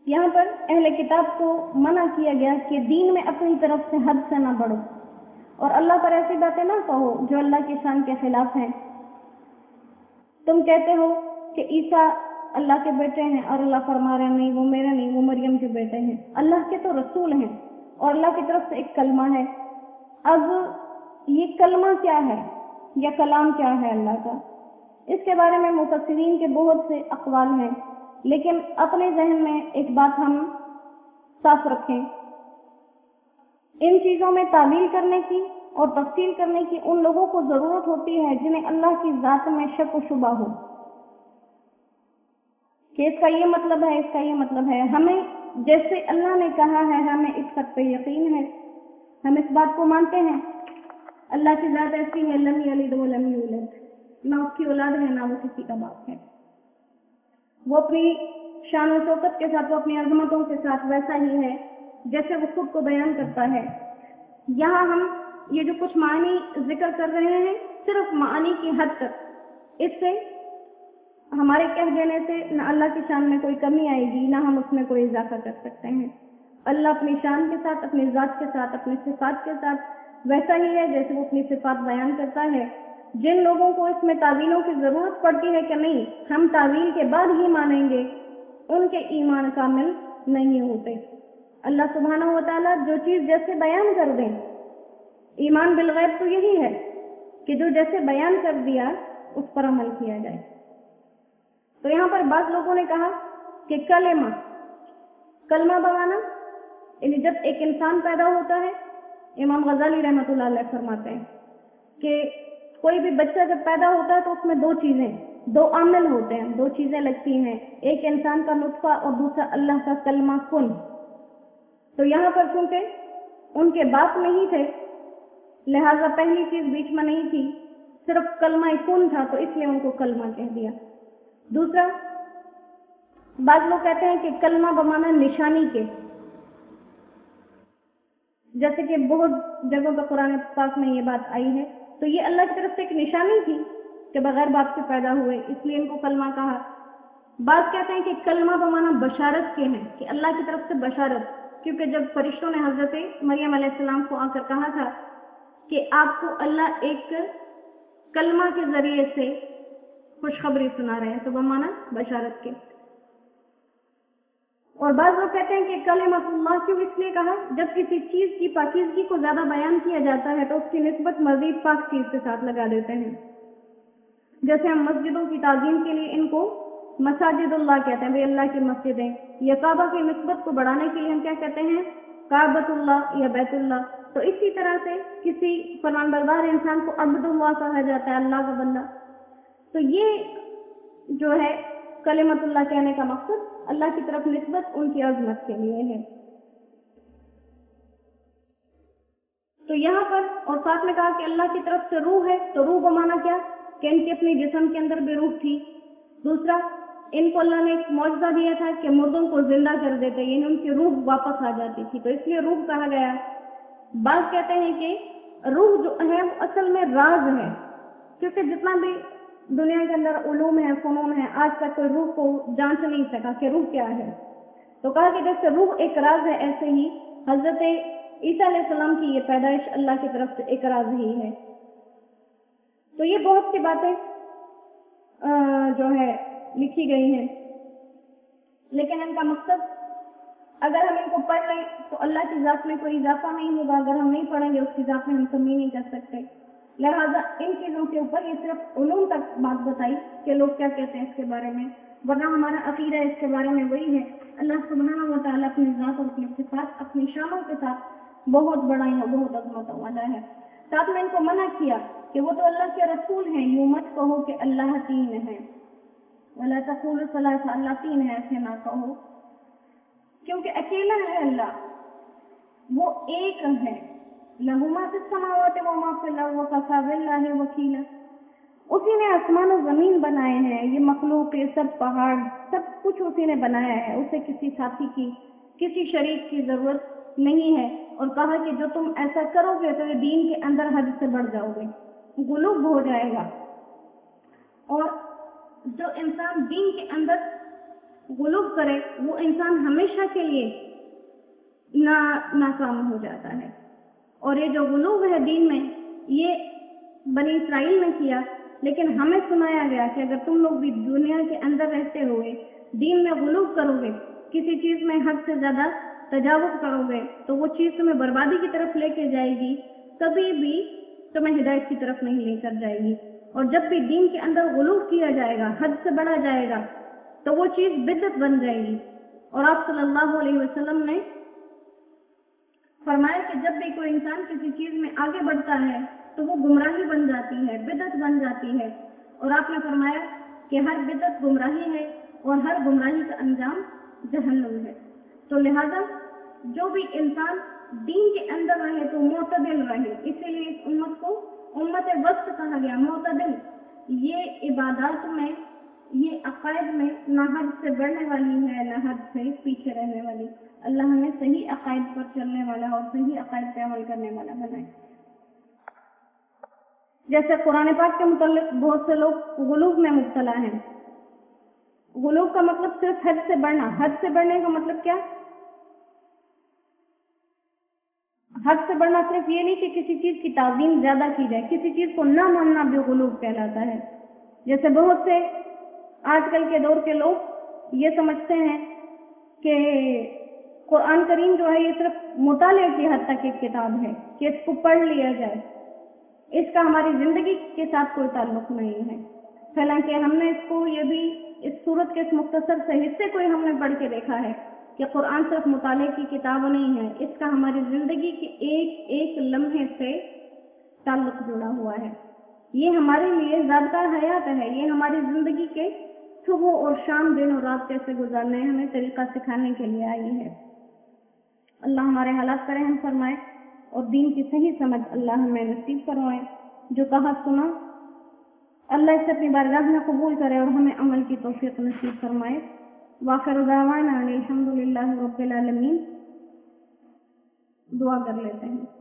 یہاں پر اہل کتاب کو منع کیا گیا کہ دین میں اپنی طرف سے حد سے نہ بڑھو اور اللہ پر ایسی باتیں نہ کہو جو اللہ کی شان کے خلاف ہیں۔ تم کہتے ہو کہ عیسیٰ اللہ کے بیٹے ہیں اور اللہ فرما رہے ہیں نہیں وہ میرے نہیں، وہ مریم کے بیٹے ہیں۔ اللہ کے تو رسول ہیں اور اللہ کی طرف سے ایک کلمہ ہے۔ اب یہ کلمہ کیا ہے یا کلام کیا ہے اللہ کا، اس کے بارے میں مفسرین کے بہت سے اقوال ہیں، لیکن اپنے ذہن میں ایک بات ہم صاف رکھیں، ان چیزوں میں تعویل کرنے کی اور تفصیل کرنے کی ان لوگوں کو ضرورت ہوتی ہے جنہیں اللہ کی ذات میں شک و شبہ ہو کہ اس کا یہ مطلب ہے، اس کا یہ مطلب ہے۔ ہمیں جیسے اللہ نے کہا ہے ہمیں اس حق پہ یقین ہے، ہم اس بات کو مانتے ہیں اللہ کی ذات ایسی ہے لم یلد ولم یولد، نہ اس کی اولاد ہے نہ وہ کسی کا باپ ہے۔ وہ اپنی شان و شوکت کے ساتھ، وہ اپنی عظمتوں کے ساتھ ویسا ہی ہے جیسے وہ خود کو بیان کرتا ہے۔ یہاں ہم یہ جو کچھ معنی ذکر کر رہے ہیں صرف معنی کی حد تک، اس سے ہمارے کہہ دینے سے نہ اللہ کی شان میں کوئی کمی آئے گی نہ ہم اس میں کوئی اضافہ کر سکتے ہیں۔ اللہ اپنی شان کے ساتھ، اپنی ذات کے ساتھ، اپنی صفات کے ساتھ ویسا ہی ہے جیسے وہ اپنی صفات بیان کرتا ہے۔ جن لوگوں کو اس میں تعویلوں کی ضرورت پڑتی ہے کہ نہیں ہم تعویل کے بعد ہی مانیں گے، ان کے ایمان کامل نہیں ہوتے۔ اللہ سبحانہ و تعالیٰ جو چیز جیسے بیان کر دیں، ایمان بالغیب تو یہی ہے کہ جو جیسے بیان کر دیا اس پر عمل کیا جائے۔ تو یہاں پر بعض لوگوں نے کہا کہ کلمہ بمانا یعنی جب ایک انسان پیدا ہوتا ہے، امام غزالی رحمۃ اللہ علیہ فرماتے ہیں کہ کوئی بھی بچہ جب پیدا ہوتا ہے تو اس میں دو عامل ہوتے ہیں، دو چیزیں لگتی ہیں، ایک انسان کا نطفہ اور دوسرا اللہ کا کلمہ کن۔ تو یہاں پر چونکہ ان کے باپ نہیں تھے لہذا پہلی چیز بیچ میں نہیں تھی، صرف کلمہ کن تھا تو اس لیے ان کو کلمہ کہہ دیا۔ دوسرا، بعض لوگ کہتے ہیں کہ کلمہ بمانا نشانی کے، جیسے کہ بہت جگہوں پر قرآن پاک میں یہ بات آئی ہے، تو یہ اللہ کی طرف سے ایک نشانی تھی کہ بغیر باپ کے پیدا ہوئے، اس لیے ان کو کلمہ کہا۔ بعض کہتے ہیں کہ کلمہ بمانا بشارت کے ہیں کہ اللہ کی طرف سے بشارت، کیونکہ جب فرشتوں نے حضرت مریم علیہ السلام کو آ کر کہا تھا کہ آپ کو اللہ ایک کلمہ کے ذریعے سے خوشخبری سنا رہے ہیں، تو بمانا بشارت کے۔ اور بعض لوگ کہتے ہیں کہ کلمۃ اللہ کیوں اس لیے کہا، جب کسی چیز کی پاکیزگی کو زیادہ بیان کیا جاتا ہے تو اس کی نسبت مزید پاک چیز کے ساتھ لگا دیتے ہیں۔ جیسے ہم مسجدوں کی تعظیم کے لیے ان کو مساجد اللہ کہتے ہیں، بھئی اللہ کی مسجدیں، یا کعبہ کی نسبت کو بڑھانے کے لیے ہم کیا کہتے ہیں، کعبۃ اللہ یا بیت اللہ۔ تو اسی طرح سے کسی فرمانبردار انسان کو عبد اللہ کہا جاتا ہے، اللہ کا بندہ۔ تو یہ جو ہے کلمۃ اللہ کہنے کا مقصد اللہ کی طرف نسبت ان کی عظمت کے لیے ہے۔ تو یہاں پر اور ساتھ میں کہا کہ اللہ کی طرف سے روح ہے، تو روح بمانا کیا کہ ان کے اپنی جسم کے اندر بھی روح تھی۔ دوسرا، ان کو اللہ نے ایک معجزہ دیا تھا کہ مردوں کو زندہ کر دیتے، یعنی ان کی روح واپس آ جاتی تھی، تو اس لیے روح کہا گیا۔ بعض کہتے ہیں کہ روح جو ہے وہ اصل میں راز ہے، کیونکہ جتنا بھی دنیا کے اندر علوم ہیں، فنون ہیں، آج تک کوئی روح کو جانچ نہیں سکا کہ روح کیا ہے۔ تو کہا کہ جیسے روح ایک راز ہے، ایسے ہی حضرت عیسیٰ علیہ السلام کی یہ پیدائش اللہ کی طرف سے ایک راز ہی ہے۔ تو یہ بہت سی باتیں جو ہے لکھی گئی ہیں، لیکن ان کا مقصد اگر ہم ان کو پڑھ لیں تو اللہ کی ذات میں کوئی اضافہ نہیں ہوگا، اگر ہم نہیں پڑھیں گے اس کی ذات میں ہم کمی نہیں کر سکتے۔ لہذا ان چیزوں کے اوپر یہ صرف علوم تک بات بتائی کہ لوگ کیا کہتے ہیں اس کے بارے میں، ورنہ ہمارا عقیدہ اس کے بارے میں وہی ہے، اللہ سبحانہ و تعالیٰ اپنی ذات اور اپنی صفات، اپنی شانوں کے ساتھ بہت بڑا ہے، بہت عظمتوں والا ہے۔ ساتھ میں ان کو منع کیا کہ وہ تو اللہ کے رسول ہیں، یوں مت کہو کہ اللہ تین ہے، وَلَا تَقُولُوا ثَلَاثَةٌ، اللہ تین ہے ایسے نہ کہو، کیونکہ اکیلا ہے اللہ، وہ ایک ہے، لَهُ مَا فِي السَّمَاوَاتِ وَمَا فِي الْأَرْضِ وَكَفَىٰ بِاللَّهِ وَكِيلًا۔ اسی نے آسمان و زمین بنائے ہیں، یہ مخلوق، یہ سب پہاڑ، سب کچھ اسی نے بنایا ہے، اسے کسی ساتھی کی، کسی شریک کی ضرورت نہیں ہے۔ اور کہا کہ جو تم ایسا کرو گے تو یہ دین کے اندر حد سے بڑھ جاؤ گے، غلو ہو جائے گا، اور جو انسان دین کے اندر غلو کرے وہ انسان ہمیشہ کے لیے ناکام ہو جاتا ہے۔ اور یہ جو غلو ہے دین میں، یہ بنی اسرائیل نے کیا، لیکن ہمیں سنایا گیا کہ اگر تم لوگ بھی دنیا کے اندر رہتے ہوئے دین میں غلو کرو گے، کسی چیز میں حد سے زیادہ تجاوز کرو گے، تو وہ چیز تمہیں بربادی کی طرف لے کے جائے گی، کبھی بھی تمہیں ہدایت کی طرف نہیں لے کر جائے گی۔ اور جب بھی دین کے اندر غلو کیا جائے گا، حد سے بڑھا جائے گا، تو وہ چیز بدعت بن جائے گی۔ اور آپ صلی اللہ علیہ وسلم نے فرمایا کہ جب بھی کوئی انسان کسی چیز میں آگے بڑھتا ہے تو وہ گمراہی بن جاتی ہے، بدعت بن جاتی ہے۔ اور آپ نے فرمایا کہ ہر بدعت گمراہی ہے اور ہر گمراہی کا انجام جہنم ہے۔ تو لہذا جو بھی انسان دین کے اندر رہے تو معتدل رہے، اسی لیے اس امت کو امت وسط کہا گیا، معتدل۔ یہ عبادات میں، یہ عقائد میں نہ حد سے بڑھنے والی ہے نہ حد سے پیچھے رہنے والی۔ اللہ ہمیں صحیح عقائد پر چلنے والا اور صحیح عقائد پہ عمل کرنے والا بنائے۔ جیسے قرآن پاک کے متعلق بہت سے لوگ غلو میں مبتلا ہیں۔ غلو کا مطلب صرف حد سے بڑھنا۔ حد سے بڑھنے کا مطلب کیا؟ حد سے بڑھنا صرف یہ نہیں کہ کسی چیز کی تعظیم زیادہ کی جائے، کسی چیز کو نہ ماننا بھی غلو کہلاتا ہے۔ جیسے بہت سے آج کل کے دور کے لوگ یہ سمجھتے ہیں کہ قرآن کریم جو ہے یہ صرف مطالعے کی حد تک ایک کتاب ہے کہ اس کو پڑھ لیا جائے، اس کا ہماری زندگی کے ساتھ کوئی تعلق نہیں ہے۔ حالانکہ ہم نے اس کو یہ بھی اس صورت کے اس مختصر سے حصے کو ہم نے پڑھ کے دیکھا ہے کہ قرآن صرف مطالعے کی کتاب نہیں ہے، اس کا ہماری زندگی کے ایک ایک لمحے سے تعلق جڑا ہوا ہے۔ یہ ہمارے لیے ضابطہ حیات ہے، یہ ہماری زندگی کے صبح اور شام، دن اور رات کیسے گزارنے ہیں ہمیں طریقہ سکھانے کے لیے آئی ہے۔ اللہ ہمارے حالات پر رحم فرمائے اور دین کی صحیح سمجھ اللہ ہمیں نصیب فرمائے۔ جو کہا سنا اللہ اس سے اپنی بارگاہ میں قبول کرے اور ہمیں عمل کی توفیق نصیب فرمائے۔ وآخر دعوانا الحمد للہ رب العالمین۔ دعا کر لیتے ہیں۔